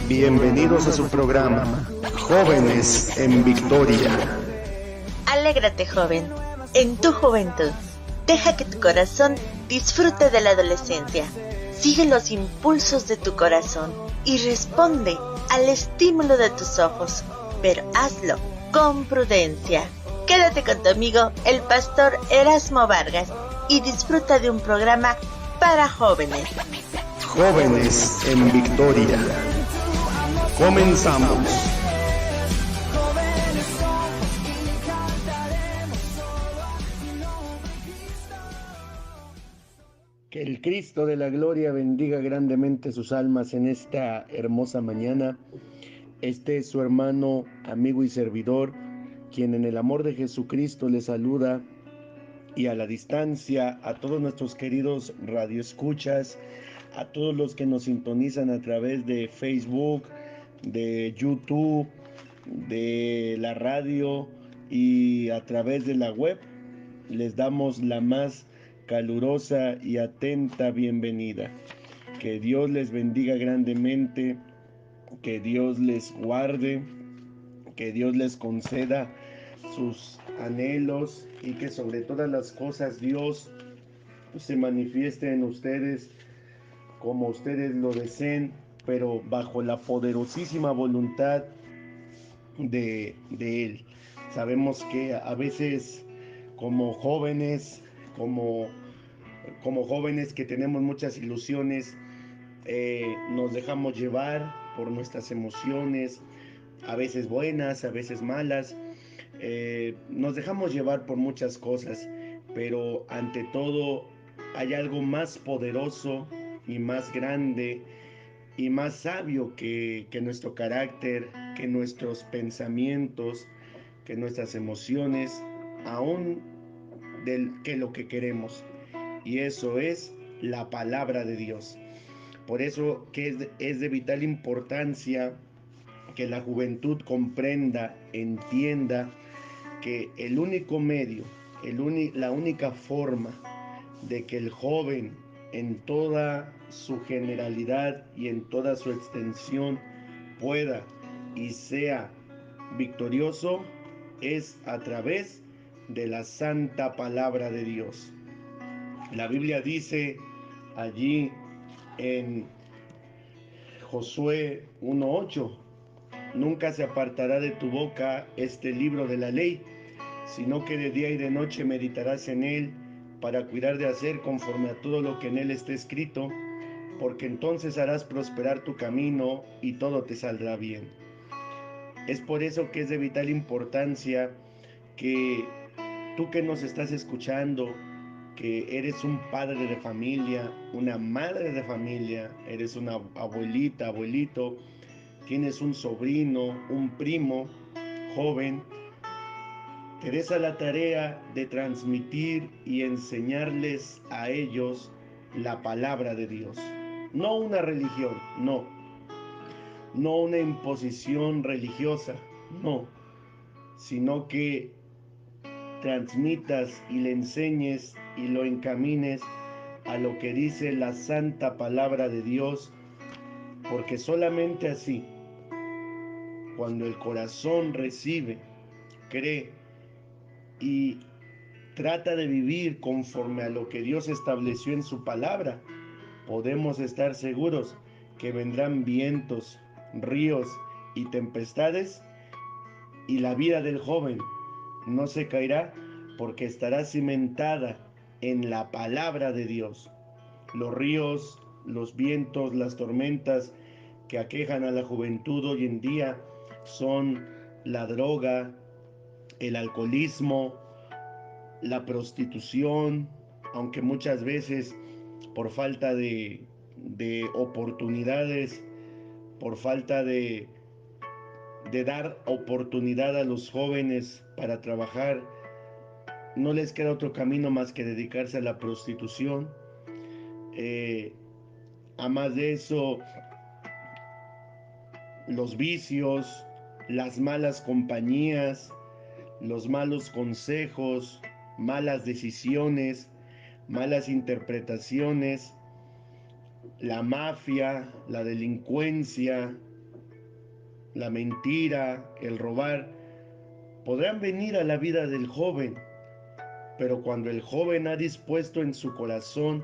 Bienvenidos a su programa, Jóvenes en Victoria. Alégrate, joven, en tu juventud. Deja que tu corazón disfrute de la adolescencia. Sigue los impulsos de tu corazón y responde al estímulo de tus ojos, pero hazlo con prudencia. Quédate con tu amigo, el pastor Erasmo Vargas, y disfruta de un programa para jóvenes. Jóvenes en Victoria. Comenzamos. Que el Cristo de la gloria bendiga grandemente sus almas en esta hermosa mañana. Este es su hermano, amigo y servidor, quien en el amor de Jesucristo le saluda, y a la distancia a todos nuestros queridos radioescuchas, a todos los que nos sintonizan a través de Facebook, de YouTube, de la radio y a través de la web. Les damos la más calurosa y atenta bienvenida. Que Dios les bendiga grandemente, que Dios les guarde, que Dios les conceda sus anhelos y que sobre todas las cosas Dios se manifieste en ustedes como ustedes lo deseen, pero bajo la poderosísima voluntad de Él. Sabemos que a veces como jóvenes, como jóvenes que tenemos muchas ilusiones, nos dejamos llevar por nuestras emociones, a veces buenas, a veces malas. Nos dejamos llevar por muchas cosas, pero ante todo hay algo más poderoso y más grande y más sabio que nuestro carácter, que nuestros pensamientos, que nuestras emociones, aún que lo que queremos. Y eso es la palabra de Dios. Por eso que es de vital importancia que la juventud comprenda, entienda que el único medio, la única forma de que el joven en toda su generalidad y en toda su extensión pueda y sea victorioso es a través de la santa palabra de Dios. La Biblia dice allí en Josué 1:8: nunca se apartará de tu boca este libro de la ley, sino que de día y de noche meditarás en él, para cuidar de hacer conforme a todo lo que en él esté escrito, porque entonces harás prosperar tu camino y todo te saldrá bien. Es por eso que es de vital importancia que tú que nos estás escuchando, que eres un padre de familia, una madre de familia, eres una abuelita, abuelito, tienes un sobrino, un primo joven, te des a la tarea de transmitir y enseñarles a ellos la palabra de Dios. No una religión, no una imposición religiosa, no, sino que transmitas y le enseñes y lo encamines a lo que dice la santa palabra de Dios, porque solamente así, cuando el corazón recibe, cree y trata de vivir conforme a lo que Dios estableció en su palabra, podemos estar seguros que vendrán vientos, ríos y tempestades, y la vida del joven no se caerá porque estará cimentada en la palabra de Dios. Los ríos, los vientos, las tormentas que aquejan a la juventud hoy en día son la droga, el alcoholismo, la prostitución, aunque muchas veces por falta de oportunidades, por falta de dar oportunidad a los jóvenes para trabajar, no les queda otro camino más que dedicarse a la prostitución. A más de eso, los vicios, las malas compañías, los malos consejos, malas decisiones, malas interpretaciones, la mafia, la delincuencia, la mentira, el robar, podrán venir a la vida del joven, pero cuando el joven ha dispuesto en su corazón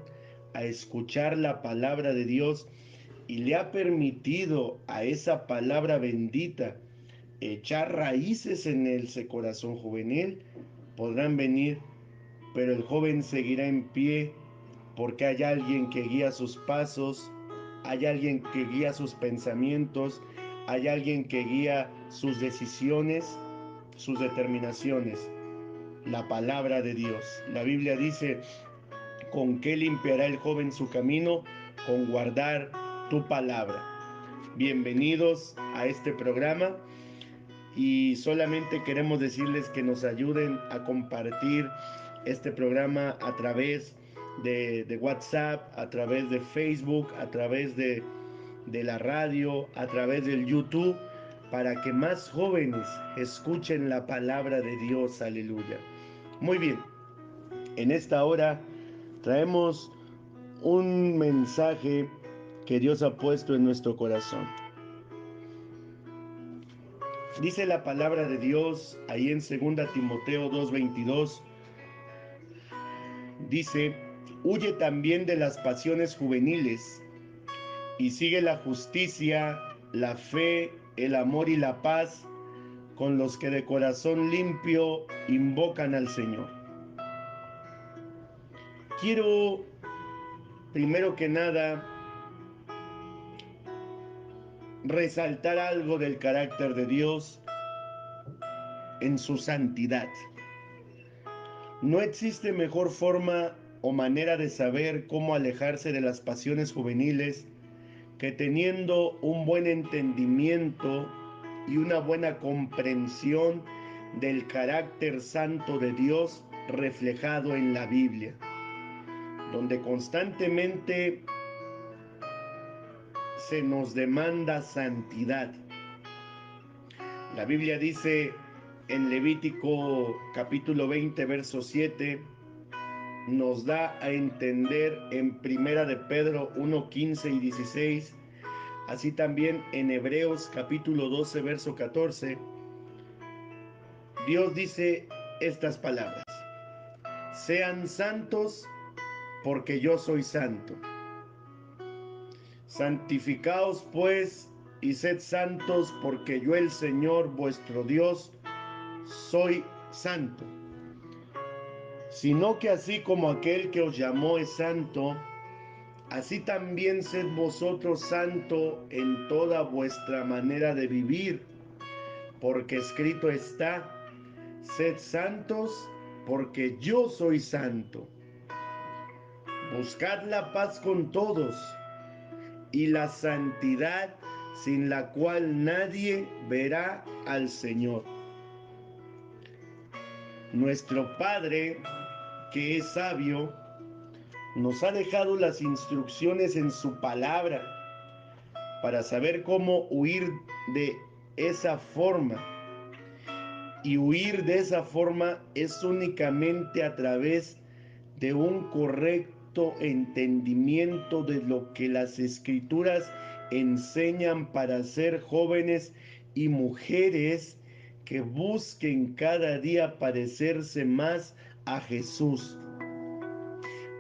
a escuchar la palabra de Dios y le ha permitido a esa palabra bendita echar raíces en ese corazón juvenil, podrán venir, pero el joven seguirá en pie porque hay alguien que guía sus pasos, hay alguien que guía sus pensamientos, hay alguien que guía sus decisiones, sus determinaciones. La palabra de Dios. La Biblia dice: ¿con qué limpiará el joven su camino? Con guardar tu palabra. Bienvenidos a este programa y solamente queremos decirles que nos ayuden a compartir este programa a través de WhatsApp, a través de Facebook, a través de la radio, a través del YouTube, para que más jóvenes escuchen la palabra de Dios. Aleluya. Muy bien, en esta hora traemos un mensaje que Dios ha puesto en nuestro corazón. Dice la palabra de Dios ahí en 2 Timoteo 2:22. Dice: huye también de las pasiones juveniles y sigue la justicia, la fe, el amor y la paz con los que de corazón limpio invocan al Señor. Quiero, primero que nada, resaltar algo del carácter de Dios en su santidad. No existe mejor forma o manera de saber cómo alejarse de las pasiones juveniles que teniendo un buen entendimiento y una buena comprensión del carácter santo de Dios reflejado en la Biblia, donde constantemente se nos demanda santidad. La Biblia dice en Levítico capítulo 20, verso 7, nos da a entender en Primera de Pedro 1, 15 y 16, así también en Hebreos capítulo 12, verso 14, Dios dice estas palabras: sean santos porque yo soy santo. Santificaos pues y sed santos porque yo el Señor vuestro Dios soy santo. Sino que así como aquel que os llamó es santo, así también sed vosotros santo en toda vuestra manera de vivir, porque escrito está: sed santos porque yo soy santo. Buscad la paz con todos y la santidad, sin la cual nadie verá al Señor. Nuestro Padre, que es sabio, nos ha dejado las instrucciones en su palabra para saber cómo huir de esa forma. Y huir de esa forma es únicamente a través de un correcto entendimiento de lo que las Escrituras enseñan para ser jóvenes y mujeres que busquen cada día parecerse más a Jesús.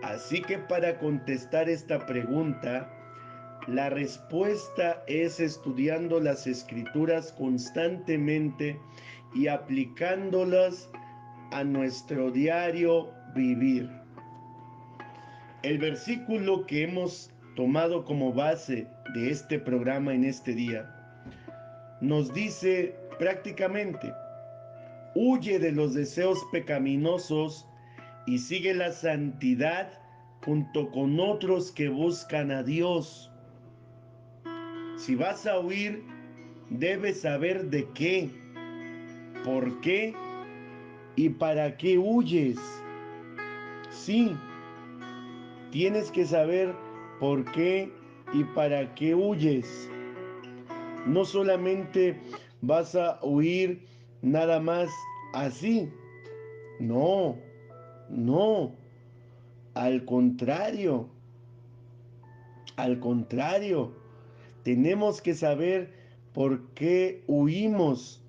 Así que para contestar esta pregunta, la respuesta es estudiando las Escrituras constantemente y aplicándolas a nuestro diario vivir. El versículo que hemos tomado como base de este programa en este día nos dice prácticamente: huye de los deseos pecaminosos y sigue la santidad junto con otros que buscan a Dios. Si vas a huir, debes saber de qué, por qué y para qué huyes. Sí, tienes que saber por qué y para qué huyes. No solamente vas a huir nada más así. No, no. Al contrario, tenemos que saber ¿Por qué huimos?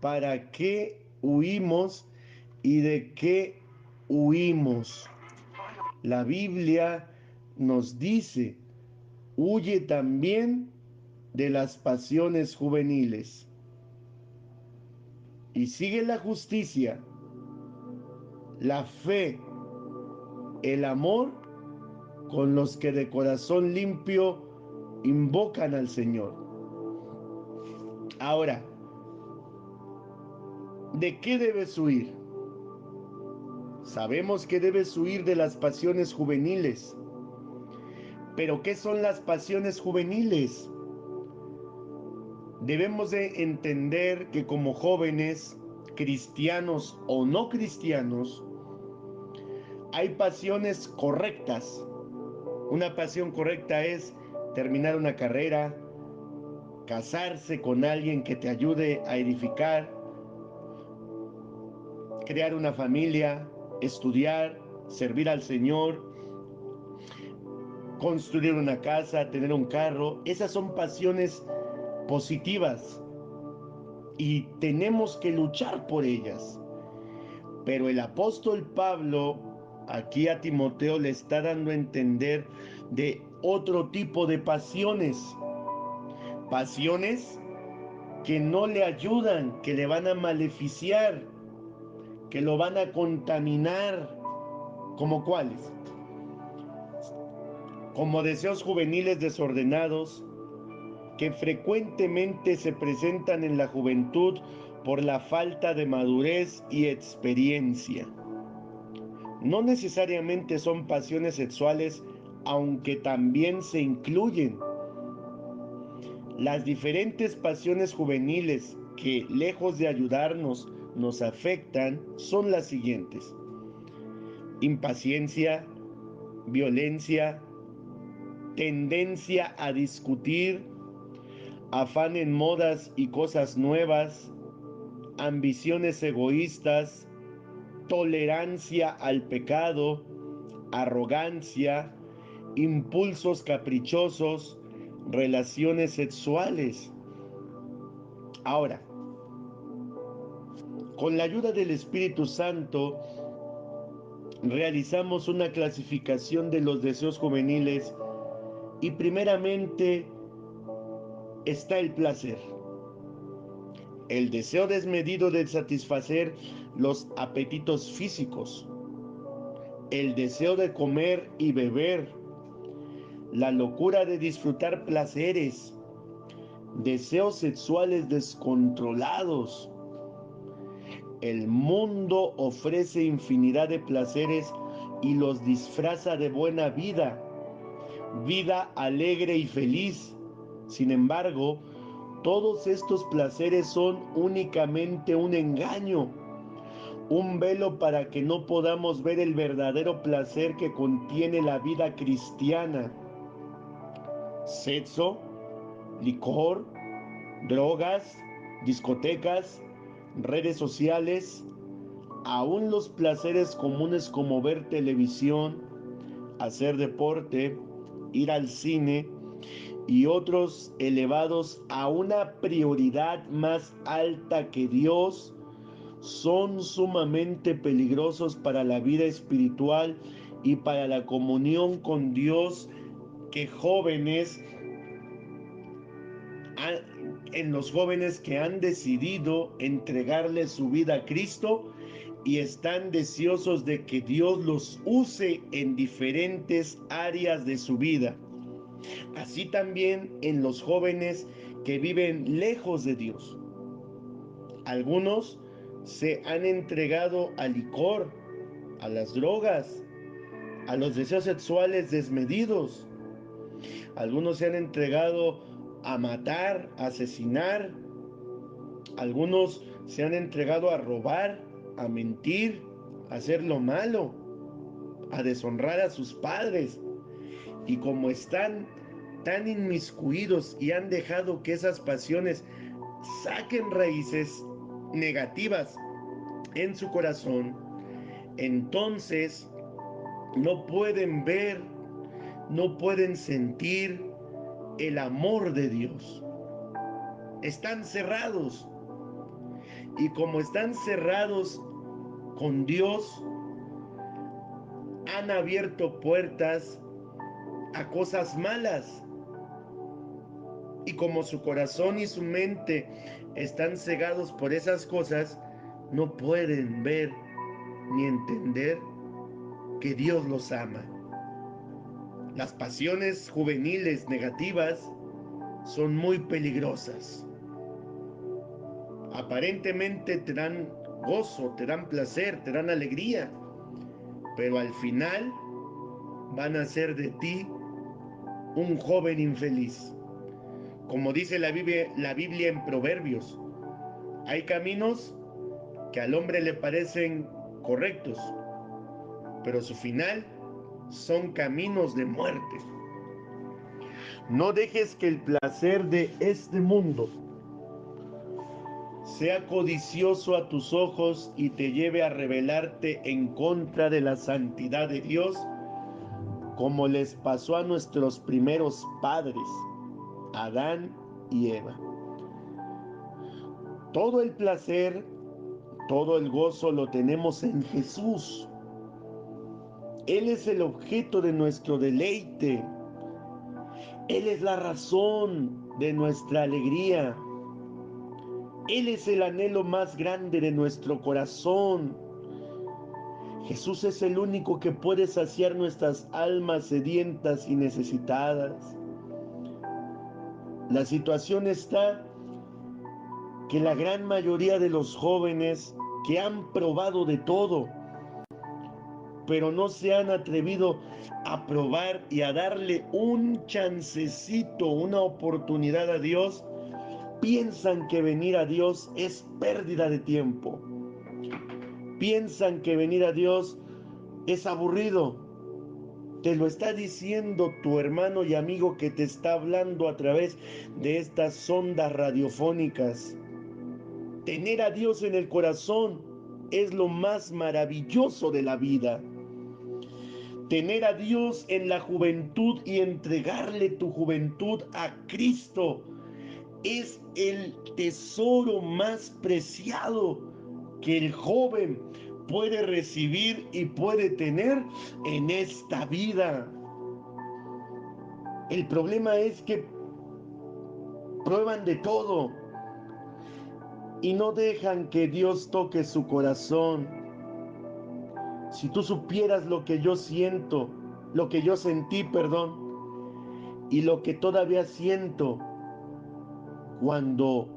¿Para qué huimos? ¿Y de qué huimos? La Biblia nos dice, huye también de las pasiones juveniles y sigue la justicia, la fe, el amor con los que de corazón limpio invocan al Señor. Ahora, ¿de qué debes huir? Sabemos que debes huir de las pasiones juveniles. ¿Pero qué son las pasiones juveniles? Debemos de entender que como jóvenes, cristianos o no cristianos, hay pasiones correctas. Una pasión correcta es terminar una carrera, casarse con alguien que te ayude a edificar, crear una familia, estudiar, servir al Señor, construir una casa, tener un carro. Esas son pasiones positivas y tenemos que luchar por ellas. Pero el apóstol Pablo aquí a Timoteo le está dando a entender de otro tipo de pasiones. Pasiones que no le ayudan, que le van a maleficiar, que lo van a contaminar. ¿Como cuáles? Como deseos juveniles desordenados, que frecuentemente se presentan en la juventud por la falta de madurez y experiencia. No necesariamente son pasiones sexuales, aunque también se incluyen. Las diferentes pasiones juveniles que, lejos de ayudarnos, nos afectan son las siguientes: impaciencia, violencia, tendencia a discutir, afán en modas y cosas nuevas, ambiciones egoístas, tolerancia al pecado, arrogancia, impulsos caprichosos, relaciones sexuales. Ahora, con la ayuda del Espíritu Santo, realizamos una clasificación de los deseos juveniles y primeramente está el placer. El deseo desmedido de satisfacer los apetitos físicos, el deseo de comer y beber, la locura de disfrutar placeres, deseos sexuales descontrolados. El mundo ofrece infinidad de placeres y los disfraza de buena vida, vida alegre y feliz. Sin embargo, todos estos placeres son únicamente un engaño, un velo para que no podamos ver el verdadero placer que contiene la vida cristiana. Sexo, licor, drogas, discotecas, redes sociales, aún los placeres comunes como ver televisión, hacer deporte, ir al cine y otros elevados a una prioridad más alta que Dios, son sumamente peligrosos para la vida espiritual y para la comunión con Dios que en los jóvenes que han decidido entregarle su vida a Cristo y están deseosos de que Dios los use en diferentes áreas de su vida. Así también en los jóvenes que viven lejos de Dios. Algunos se han entregado al licor, a las drogas, a los deseos sexuales desmedidos. Algunos se han entregado a matar, a asesinar. Algunos se han entregado a robar, a mentir, a hacer lo malo, a deshonrar a sus padres. Y como están tan inmiscuidos y han dejado que esas pasiones saquen raíces negativas en su corazón, entonces no pueden ver, no pueden sentir el amor de Dios. están cerrados. Y como están cerrados con Dios, han abierto puertas a cosas malas. Y como su corazón y su mente están cegados por esas cosas, no pueden ver ni entender que Dios los ama. Las pasiones juveniles negativas son muy peligrosas. Aparentemente te dan gozo, te dan placer, te dan alegría, pero al final van a hacer de ti un joven infeliz. Como dice la Biblia en Proverbios, hay caminos que al hombre le parecen correctos, pero su final son caminos de muerte. No dejes que el placer de este mundo sea codicioso a tus ojos y te lleve a rebelarte en contra de la santidad de Dios, como les pasó a nuestros primeros padres, Adán y Eva. Todo el placer, todo el gozo lo tenemos en Jesús. Él es el objeto de nuestro deleite. Él es la razón de nuestra alegría. Él es el anhelo más grande de nuestro corazón. Jesús es el único que puede saciar nuestras almas sedientas y necesitadas. La situación está que la gran mayoría de los jóvenes que han probado de todo, pero no se han atrevido a probar y a darle un chancecito, una oportunidad a Dios, piensan que venir a Dios es pérdida de tiempo. Piensan que venir a Dios es aburrido. Te lo está diciendo tu hermano y amigo que te está hablando a través de estas ondas radiofónicas. Tener a Dios en el corazón es lo más maravilloso de la vida. Tener a Dios en la juventud y entregarle tu juventud a Cristo es el tesoro más preciado que el joven puede recibir y puede tener en esta vida. El problema es que prueban de todo y no dejan que Dios toque su corazón. Si tú supieras lo que yo siento, lo que yo sentí, y lo que todavía siento cuando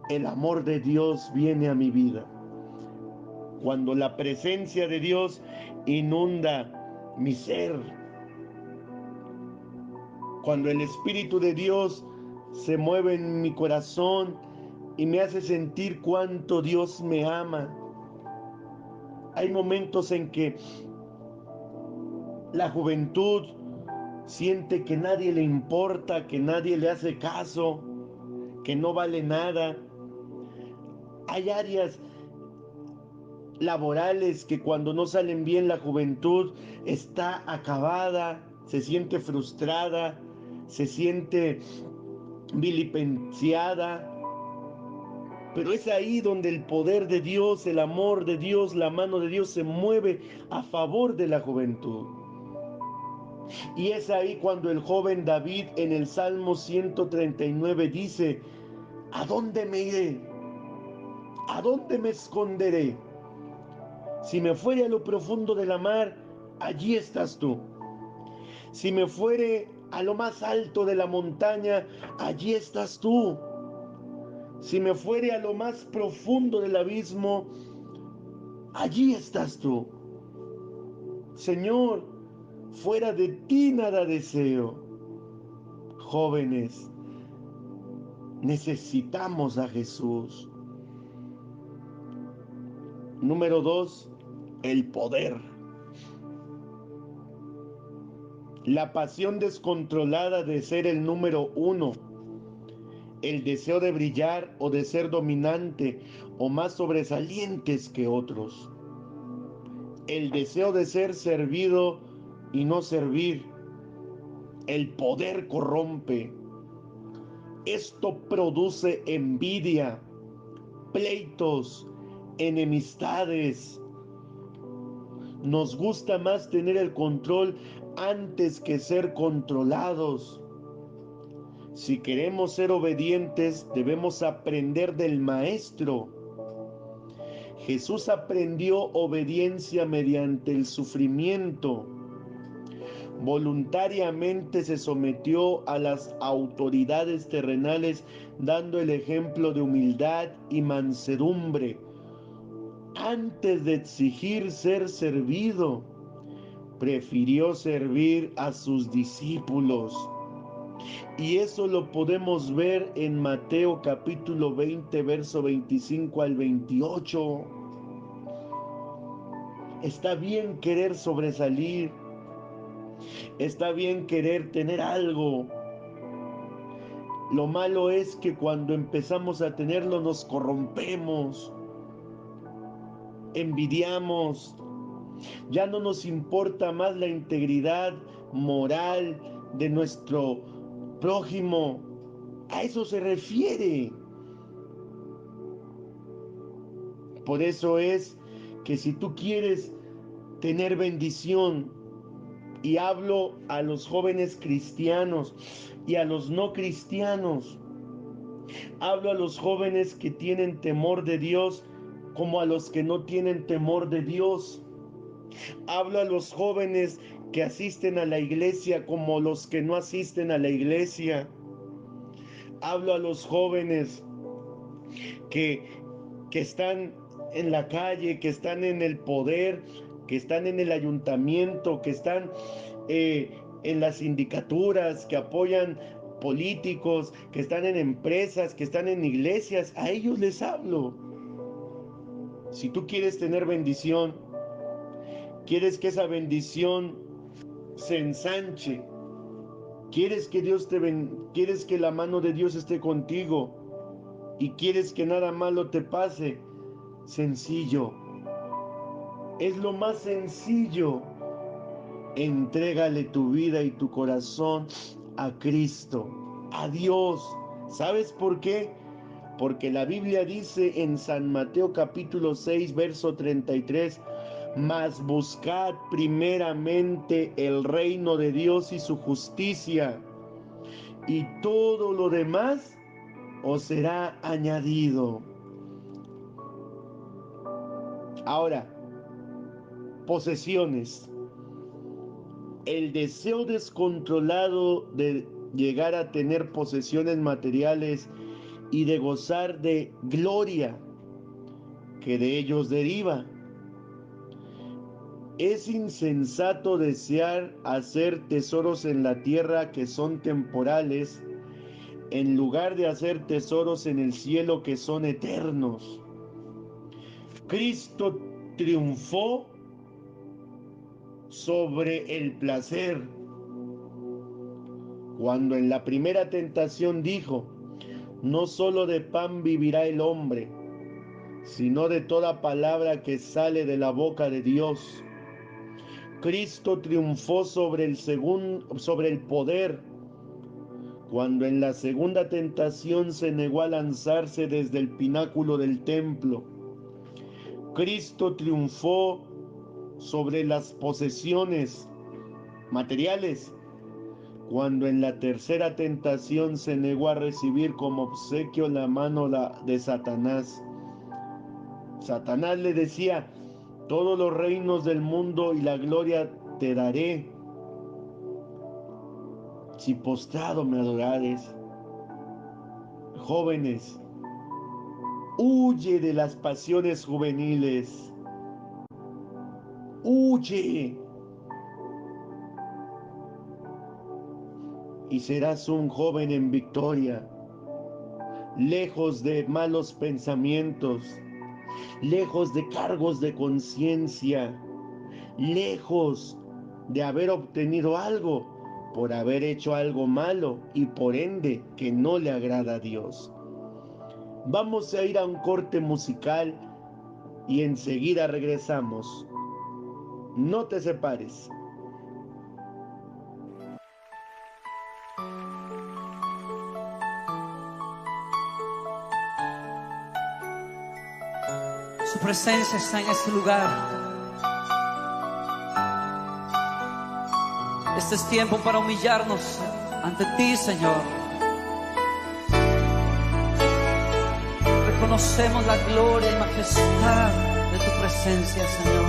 el amor de Dios viene a mi vida, cuando la presencia de Dios inunda mi ser, cuando el Espíritu de Dios se mueve en mi corazón y me hace sentir cuánto Dios me ama. Hay momentos en que la juventud siente que nadie le importa, que nadie le hace caso, que no vale nada. Hay áreas laborales que cuando no salen bien la juventud está acabada, se siente frustrada, se siente vilipendiada. Pero es ahí donde el poder de Dios, el amor de Dios, la mano de Dios se mueve a favor de la juventud. Y es ahí cuando el joven David en el Salmo 139 dice: ¿a dónde me iré? ¿A dónde me esconderé? Si me fuere a lo profundo de la mar, allí estás tú. Si me fuere a lo más alto de la montaña, allí estás tú. Si me fuere a lo más profundo del abismo, allí estás tú. Señor, fuera de ti nada deseo. Jóvenes, necesitamos a Jesús. Número 2, el poder. La pasión descontrolada de ser el número 1, el deseo de brillar o de ser dominante o más sobresalientes que otros, el deseo de ser servido y no servir. El poder corrompe. Esto produce envidia, pleitos, enemistades. Nos gusta más tener el control antes que ser controlados. Si queremos ser obedientes, debemos aprender del Maestro. Jesús aprendió obediencia mediante el sufrimiento. Voluntariamente se sometió a las autoridades terrenales, dando el ejemplo de humildad y mansedumbre. Antes de exigir ser servido, prefirió servir a sus discípulos. Y eso lo podemos ver en Mateo capítulo 20, verso 25 al 28. Está bien querer sobresalir. Está bien querer tener algo. Lo malo es que cuando empezamos a tenerlo nos corrompemos, envidiamos, ya no nos importa más la integridad moral de nuestro prójimo. A eso se refiere. Por eso es que si tú quieres tener bendición, y hablo a los jóvenes cristianos y a los no cristianos, hablo a los jóvenes que tienen temor de Dios como a los que no tienen temor de Dios. Hablo a los jóvenes que asisten a la iglesia como los que no asisten a la iglesia. Hablo a los jóvenes que están en la calle, que están en el poder, que están en el ayuntamiento, que están en las sindicaturas, que apoyan políticos, que están en empresas, que están en iglesias. A ellos les hablo. Si tú quieres tener bendición, quieres que esa bendición se ensanche, quieres que quieres que la mano de Dios esté contigo y quieres que nada malo te pase, sencillo. Es lo más sencillo. Entrégale tu vida y tu corazón a Cristo, a Dios. ¿Sabes por qué? Porque la Biblia dice en San Mateo capítulo 6, verso 33, mas buscad primeramente el reino de Dios y su justicia, y todo lo demás os será añadido. Ahora, posesiones. El deseo descontrolado de llegar a tener posesiones materiales y de gozar de gloria que de ellos deriva. Es insensato desear hacer tesoros en la tierra que son temporales, en lugar de hacer tesoros en el cielo que son eternos. Cristo triunfó sobre el placer, cuando en la primera tentación dijo: no solo de pan vivirá el hombre, sino de toda palabra que sale de la boca de Dios. Cristo triunfó sobre el poder, cuando en la segunda tentación se negó a lanzarse desde el pináculo del templo. Cristo triunfó sobre las posesiones materiales, cuando en la tercera tentación se negó a recibir como obsequio la mano de Satanás. Satanás le decía: todos los reinos del mundo y la gloria te daré, si postrado me adorares. Jóvenes, huye de las pasiones juveniles. Huye. Y serás un joven en victoria, lejos de malos pensamientos, lejos de cargos de conciencia, lejos de haber obtenido algo por haber hecho algo malo y por ende que no le agrada a Dios. Vamos a ir a un corte musical y enseguida regresamos. No te separes. Su presencia está en este lugar. Este es tiempo para humillarnos ante ti, Señor. Reconocemos la gloria y majestad de tu presencia, Señor.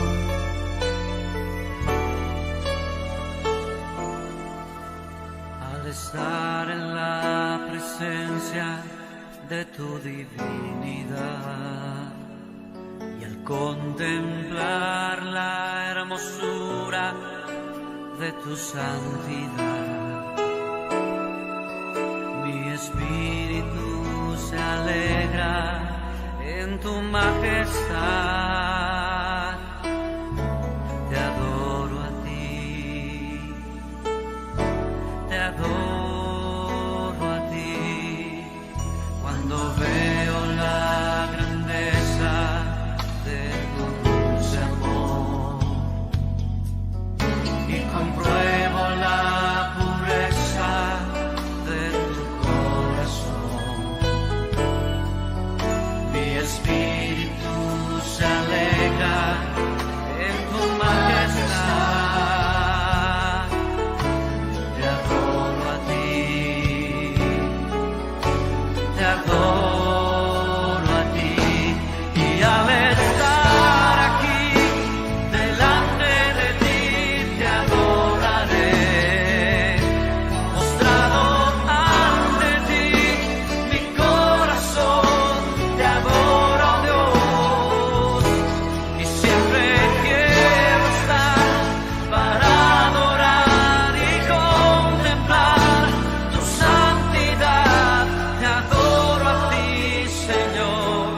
Al estar en la presencia de tu divinidad y al contemplar la hermosura de tu santidad, mi espíritu se alegra en tu majestad. Te adoro a ti, te adoro a ti, cuando veo la grandeza de tu dulce amor y compruebo la pureza de tu corazón. Mi espíritu se alegra en tu majestad. Te adoro a ti, te adoro a ti, y al estar aquí delante de ti te adoraré, postrado ante ti, mi corazón te adora, Dios, y siempre quiero estar para adorar y contemplar tu santidad. Te adoro a ti, Señor,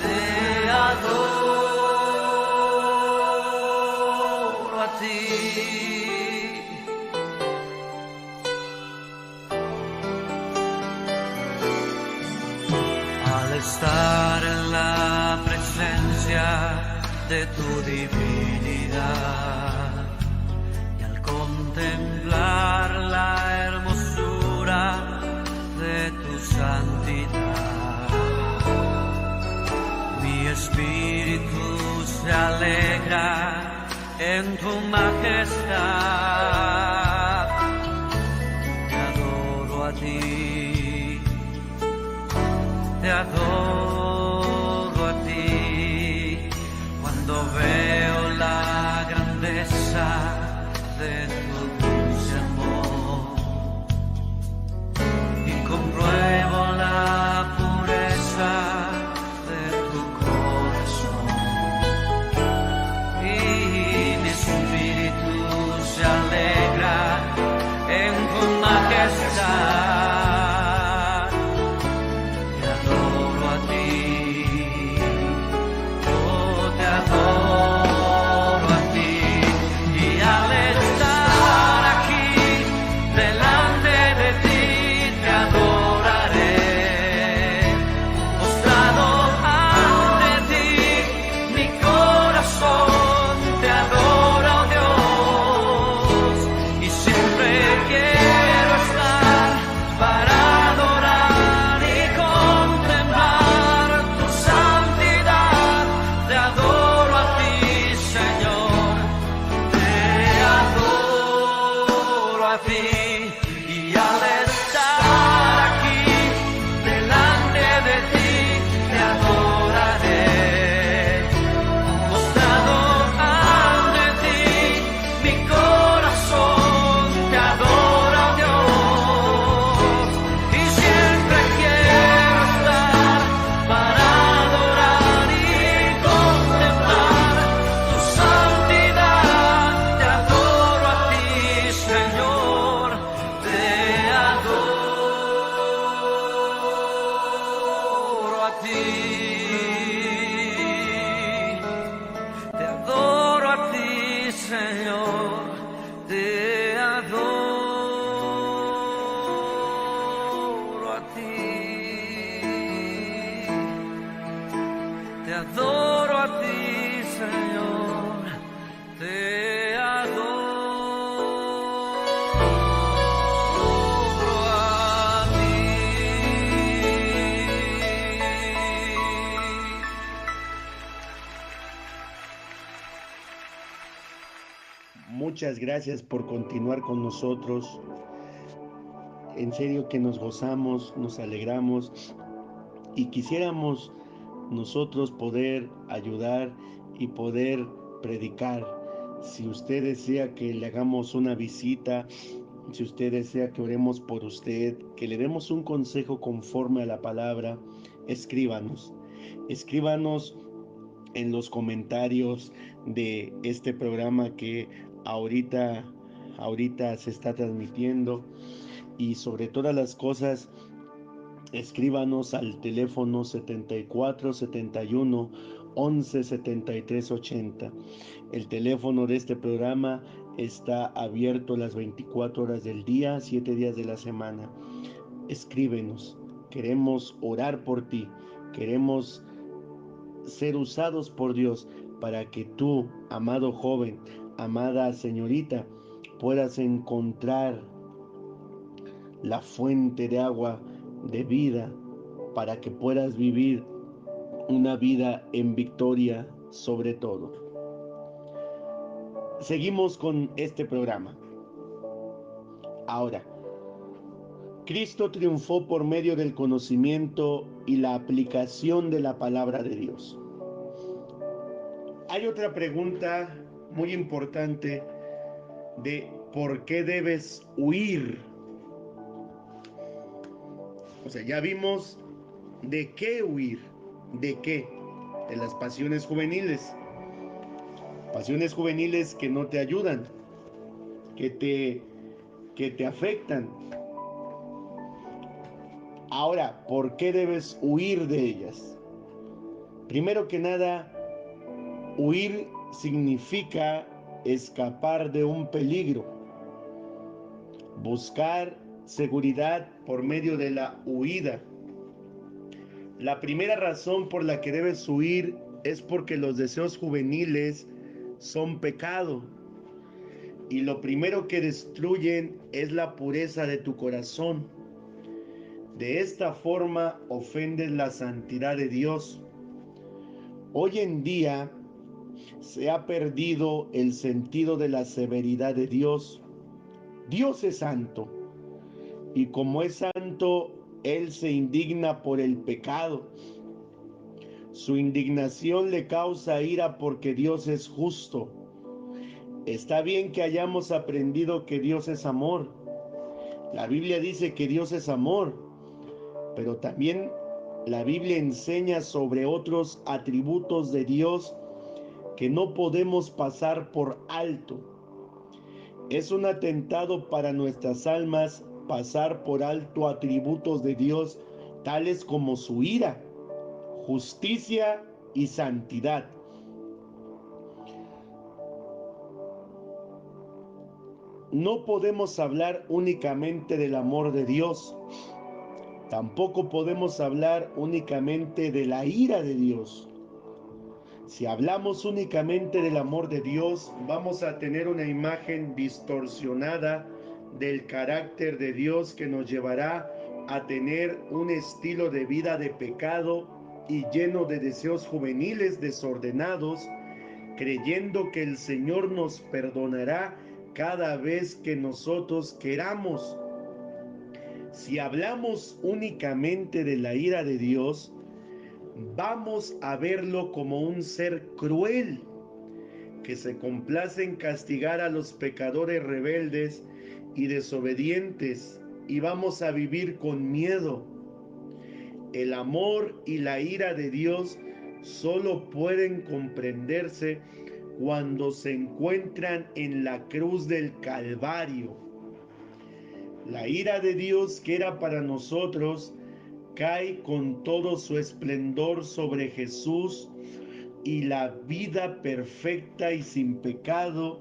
te adoro a ti. Al estar en la presencia de tu divinidad y al contemplar la hermosura de tu santidad, mi espíritu se alegra en tu majestad. Te adoro a ti, te adoro a ti, cuando veo la grandeza de tu dulce amor y compruebo la pureza de tu corazón, y mi espíritu se alegra en tu majestad. Te adoro a ti, oh, te adoro a ti, y al estar Muchas gracias por continuar con nosotros. En serio que nos gozamos, nos alegramos y quisiéramos nosotros poder ayudar y poder predicar. Si usted desea que le hagamos una visita, si usted desea que oremos por usted, que le demos un consejo conforme a la palabra, escríbanos. Escríbanos en los comentarios de este programa que ahorita se está transmitiendo, y sobre todas las cosas escríbanos al teléfono 74 71 11 73 80. El teléfono de este programa está abierto las 24 horas del día, 7 días de la semana. Escríbenos, queremos orar por ti, queremos ser usados por Dios para que tú, amado joven, amada señorita, puedas encontrar la fuente de agua de vida, para que puedas vivir una vida en victoria sobre todo. Seguimos con este programa. Ahora, Cristo triunfó por medio del conocimiento y la aplicación de la palabra de Dios. Hay otra pregunta muy importante de ¿por qué debes huir? O sea, ya vimos de qué huir. ¿De qué? De las pasiones juveniles. Pasiones juveniles que no te ayudan, que te afectan. Ahora, ¿por qué debes huir de ellas? Primero que nada, huir significa escapar de un peligro, buscar seguridad por medio de la huida. La primera razón por la que debes huir es porque los deseos juveniles son pecado, y lo primero que destruyen es la pureza de tu corazón. De esta forma ofendes la santidad de Dios. Hoy en día se ha perdido el sentido de la severidad de Dios. Dios es santo, y como es santo, Él se indigna por el pecado. Su indignación le causa ira porque Dios es justo. Está bien que hayamos aprendido que Dios es amor. La Biblia dice que Dios es amor, pero también la Biblia enseña sobre otros atributos de Dios que no podemos pasar por alto. Es un atentado para nuestras almas pasar por alto atributos de Dios, tales como su ira, justicia y santidad. No podemos hablar únicamente del amor de Dios. Tampoco podemos hablar únicamente de la ira de Dios. Si hablamos únicamente del amor de Dios, vamos a tener una imagen distorsionada del carácter de Dios que nos llevará a tener un estilo de vida de pecado y lleno de deseos juveniles desordenados, creyendo que el Señor nos perdonará cada vez que nosotros queramos. Si hablamos únicamente de la ira de Dios, vamos a verlo como un ser cruel que se complace en castigar a los pecadores rebeldes y desobedientes, y vamos a vivir con miedo. El amor y la ira de Dios solo pueden comprenderse cuando se encuentran en la cruz del Calvario. La ira de Dios, que era para nosotros, cae con todo su esplendor sobre Jesús, y la vida perfecta y sin pecado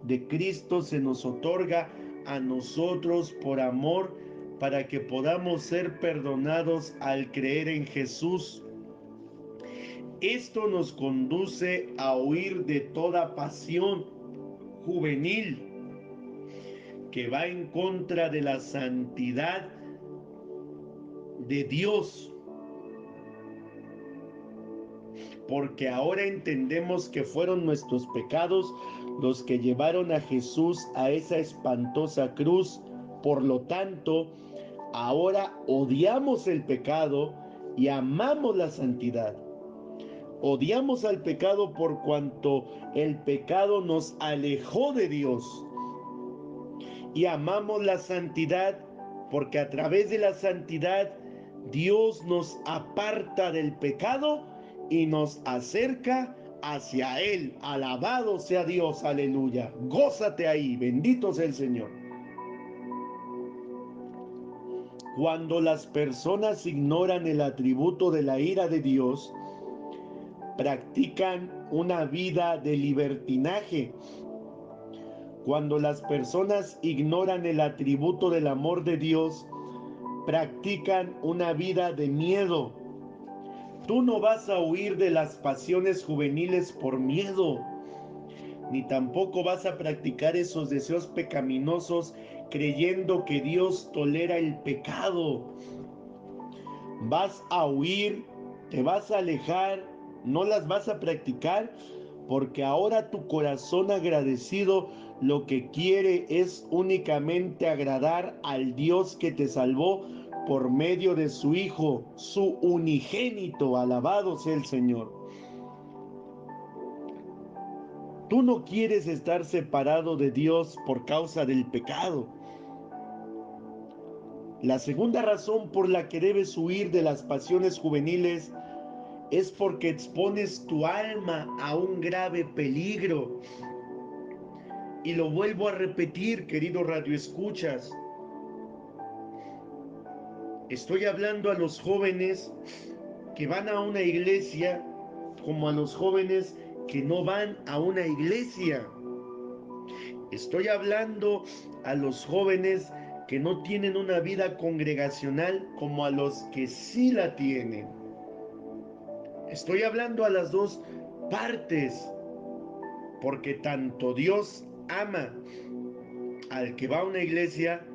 de Cristo se nos otorga a nosotros por amor, para que podamos ser perdonados al creer en Jesús. Esto nos conduce a huir de toda pasión juvenil que va en contra de la santidad de Dios. porque ahora entendemos que fueron nuestros pecados los que llevaron a Jesús a esa espantosa cruz. Por lo tanto, ahora odiamos el pecado y amamos la santidad. Odiamos al pecado por cuanto el pecado nos alejó de Dios. Y amamos la santidad porque a través de la santidad Dios nos aparta del pecado y nos acerca hacia Él. Alabado sea Dios, aleluya. Gózate ahí, bendito sea el Señor. Cuando las personas ignoran el atributo de la ira de Dios, practican una vida de libertinaje. Cuando las personas ignoran el atributo del amor de Dios, practican una vida de miedo. Tú no vas a huir de las pasiones juveniles por miedo, ni tampoco vas a practicar esos deseos pecaminosos creyendo que Dios tolera el pecado. Vas a huir, te vas a alejar, no las vas a practicar, porque ahora tu corazón agradecido lo que quiere es únicamente agradar al Dios que te salvó por medio de su Hijo, su unigénito. Alabado sea el Señor. Tú no quieres estar separado de Dios por causa del pecado. La segunda razón por la que debes huir de las pasiones juveniles es porque expones tu alma a un grave peligro. Y lo vuelvo a repetir, querido radioescuchas. Estoy hablando a los jóvenes que van a una iglesia como a los jóvenes que no van a una iglesia. Estoy hablando a los jóvenes que no tienen una vida congregacional como a los que sí la tienen. Estoy hablando a las dos partes, porque tanto Dios ama al que va a una iglesia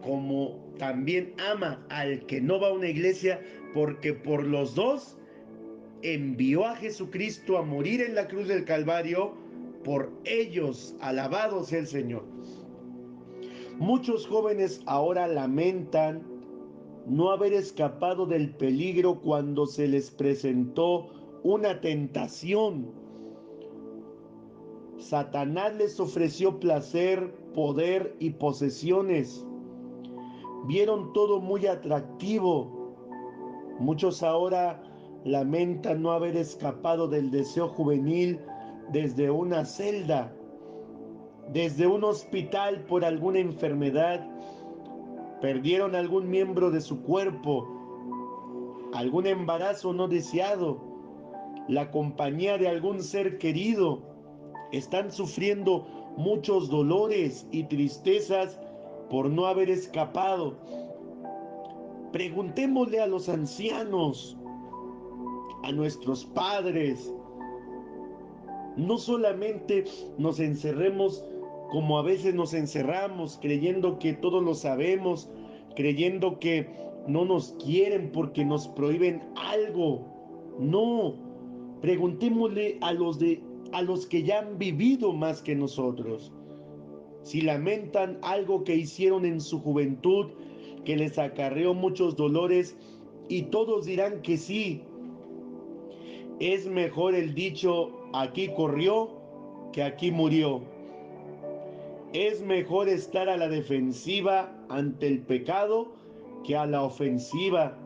como también ama al que no va a una iglesia, porque por los dos envió a Jesucristo a morir en la cruz del Calvario por ellos. Alabado sea el Señor. Muchos jóvenes ahora lamentan no haber escapado del peligro cuando se les presentó una tentación. Satanás les ofreció placer, poder y posesiones. Vieron todo muy atractivo. Muchos ahora lamentan no haber escapado del deseo juvenil desde una celda, desde un hospital por alguna enfermedad. Perdieron algún miembro de su cuerpo, algún embarazo no deseado, la compañía de algún ser querido. Están sufriendo muchos dolores y tristezas por no haber escapado. Preguntémosle a los ancianos, a nuestros padres. No solamente nos encerremos como a veces nos encerramos, creyendo que todo lo sabemos, creyendo que no nos quieren porque nos prohíben algo. No, preguntémosle a los que ya han vivido más que nosotros, si lamentan algo que hicieron en su juventud, que les acarreó muchos dolores, y todos dirán que sí. Es mejor el dicho, aquí corrió, que aquí murió. Es mejor estar a la defensiva ante el pecado que a la ofensiva.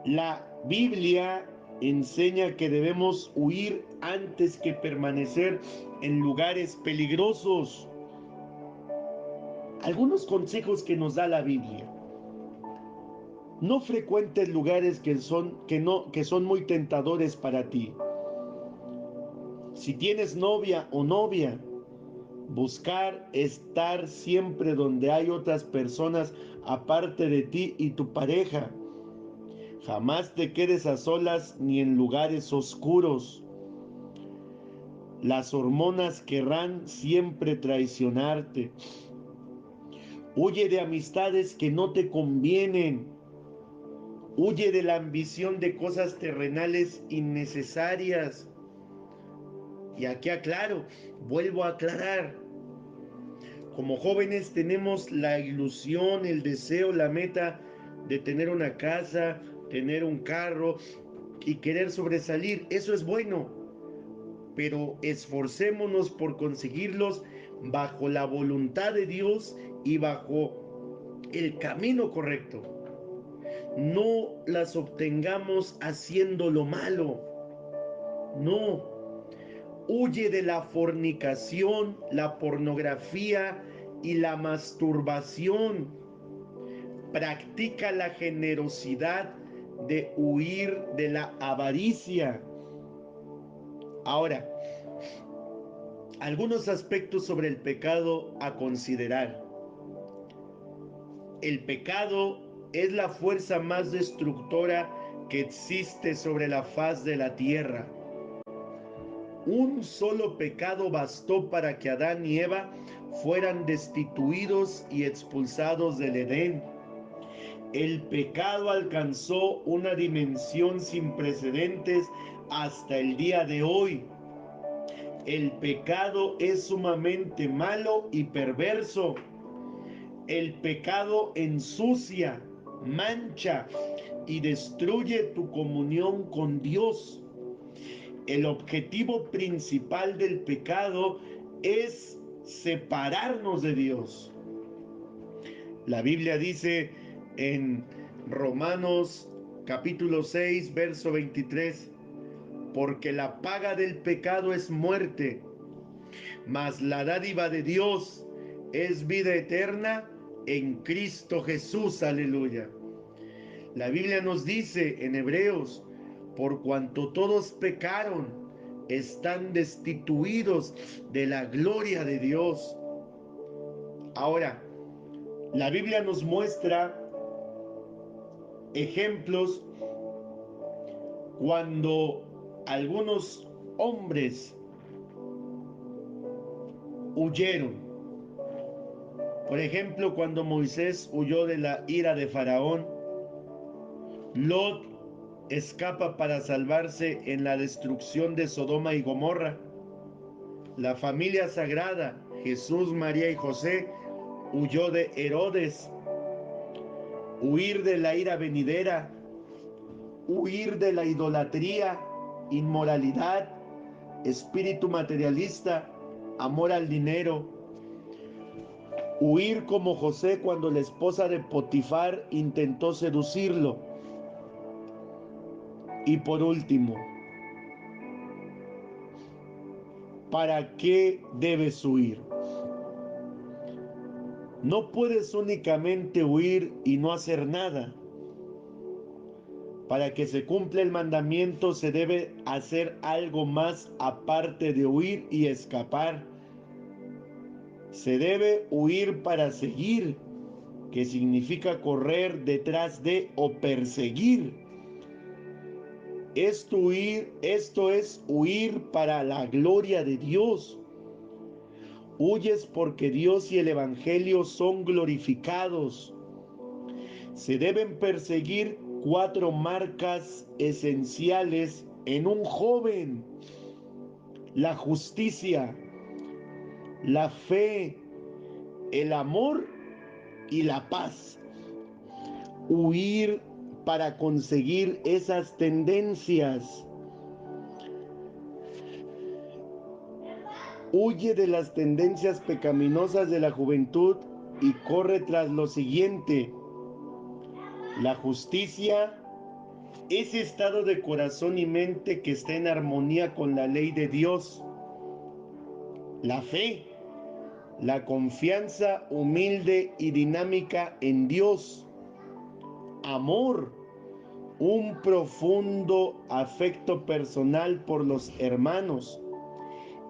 La Biblia enseña que debemos huir antes que permanecer en lugares peligrosos. Algunos consejos que nos da la Biblia. No frecuentes lugares que son muy tentadores para ti. Si tienes novia o novia, buscar estar siempre donde hay otras personas aparte de ti y tu pareja. Jamás te quedes a solas ni en lugares oscuros. Las hormonas querrán siempre traicionarte. Huye de amistades que no te convienen. Huye de la ambición de cosas terrenales innecesarias. Y aquí aclaro, vuelvo a aclarar. Como jóvenes tenemos la ilusión, el deseo, la meta de tener una casa, tener un carro y querer sobresalir. Eso es bueno, pero esforcémonos por conseguirlos bajo la voluntad de Dios y bajo el camino correcto. No las obtengamos haciendo lo malo. No. Huye de la fornicación, la pornografía y la masturbación. Practica la generosidad de huir de la avaricia. Ahora, algunos aspectos sobre el pecado a considerar. El pecado es la fuerza más destructora que existe sobre la faz de la tierra. Un solo pecado bastó para que Adán y Eva fueran destituidos y expulsados del Edén. El pecado alcanzó una dimensión sin precedentes hasta el día de hoy. El pecado es sumamente malo y perverso. El pecado ensucia, mancha y destruye tu comunión con Dios. El objetivo principal del pecado es separarnos de Dios. La Biblia dice en Romanos capítulo 6, verso 23, porque la paga del pecado es muerte, mas la dádiva de Dios es vida eterna en Cristo Jesús. Aleluya. La Biblia nos dice en Hebreos, por cuanto todos pecaron, están destituidos de la gloria de Dios. Ahora, la Biblia nos muestra ejemplos cuando algunos hombres huyeron. Por ejemplo, cuando Moisés huyó de la ira de Faraón, Lot escapa para salvarse en la destrucción de Sodoma y Gomorra. La familia sagrada, Jesús, María y José, huyó de Herodes. Huir de la ira venidera, huir de la idolatría, inmoralidad, espíritu materialista, amor al dinero. Huir como José cuando la esposa de Potifar intentó seducirlo. Y por último, ¿para qué debes huir? No puedes únicamente huir y no hacer nada. Para que se cumpla el mandamiento se debe hacer algo más aparte de huir y escapar. Se debe huir para seguir, que significa correr detrás de o perseguir. Esto es huir para la gloria de Dios. Huyes porque Dios y el Evangelio son glorificados. Se deben perseguir 4 marcas esenciales en un joven: la justicia, la fe, el amor y la paz. Huir para conseguir esas tendencias. Huye de las tendencias pecaminosas de la juventud y corre tras lo siguiente: la justicia, ese estado de corazón y mente que está en armonía con la ley de Dios. La fe, la confianza humilde y dinámica en Dios. Amor, un profundo afecto personal por los hermanos,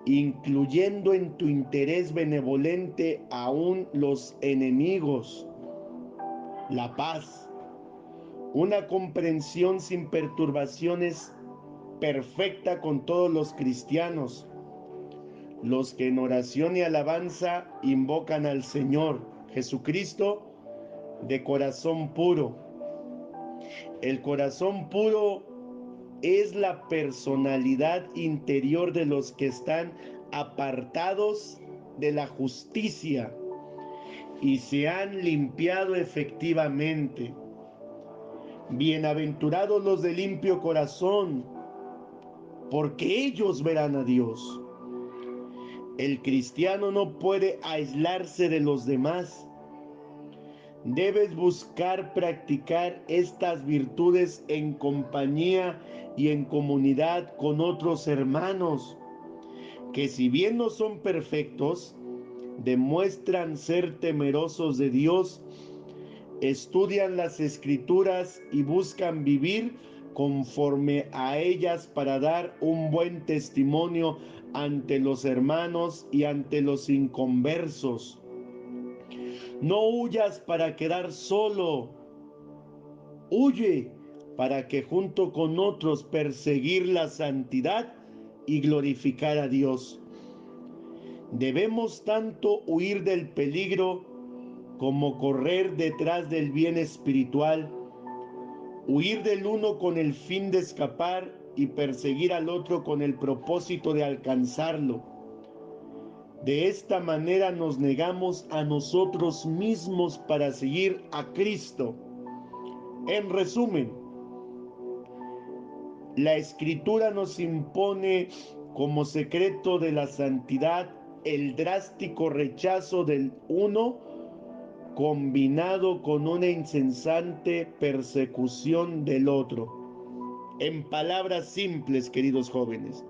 incluyendo en tu interés benevolente aún los enemigos. La paz, una comprensión sin perturbaciones perfecta con todos los cristianos, los que en oración y alabanza invocan al Señor Jesucristo de corazón puro. El corazón puro es la personalidad interior de los que están apartados de la justicia y se han limpiado efectivamente. Bienaventurados los de limpio corazón, porque ellos verán a Dios. El cristiano no puede aislarse de los demás. Debes buscar practicar estas virtudes en compañía y en comunidad con otros hermanos, que si bien no son perfectos, demuestran ser temerosos de Dios, estudian las Escrituras y buscan vivir conforme a ellas para dar un buen testimonio ante los hermanos y ante los inconversos. No huyas para quedar solo, huye para que junto con otros perseguir la santidad y glorificar a Dios. Debemos tanto huir del peligro como correr detrás del bien espiritual, huir del uno con el fin de escapar y perseguir al otro con el propósito de alcanzarlo. De esta manera nos negamos a nosotros mismos para seguir a Cristo. En resumen, la Escritura nos impone como secreto de la santidad el drástico rechazo del uno combinado con una incesante persecución del otro. En palabras simples, queridos jóvenes,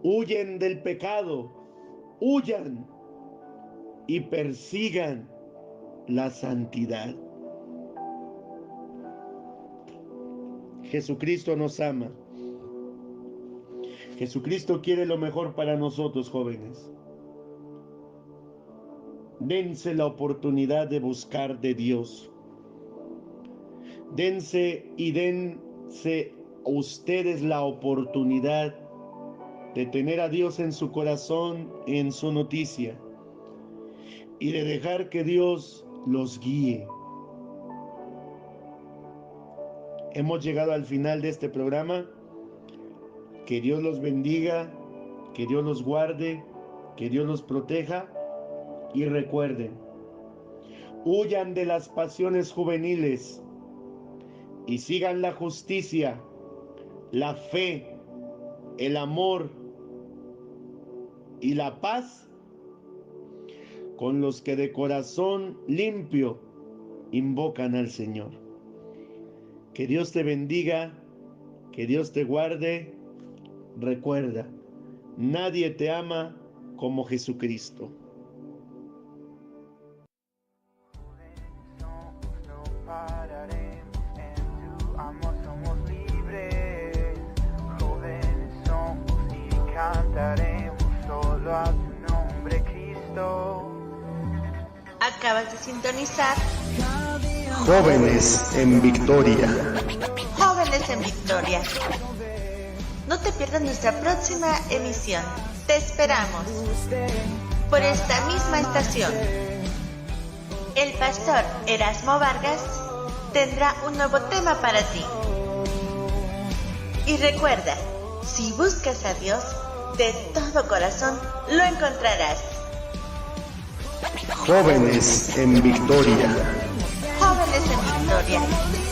huyen del pecado, huyan y persigan la santidad. Jesucristo nos ama. Jesucristo quiere lo mejor para nosotros, jóvenes. Dense la oportunidad de buscar de Dios. Dense ustedes la oportunidad de tener a Dios en su corazón, en su noticia, y de dejar que Dios los guíe. Hemos llegado al final de este programa. Que Dios los bendiga, que Dios los guarde, que Dios los proteja. Y recuerden, huyan de las pasiones juveniles y sigan la justicia, la fe, el amor y la paz con los que de corazón limpio invocan al Señor. Que Dios te bendiga, que Dios te guarde. Recuerda, nadie te ama como Jesucristo. Cantaremos solo a tu nombre, Cristo. Acabas de sintonizar Jóvenes en Victoria. Jóvenes en Victoria. No te pierdas nuestra próxima emisión. Te esperamos por esta misma estación. El pastor Erasmo Vargas tendrá un nuevo tema para ti. Y recuerda, si buscas a Dios de todo corazón, lo encontrarás. Jóvenes en Victoria. Jóvenes en Victoria.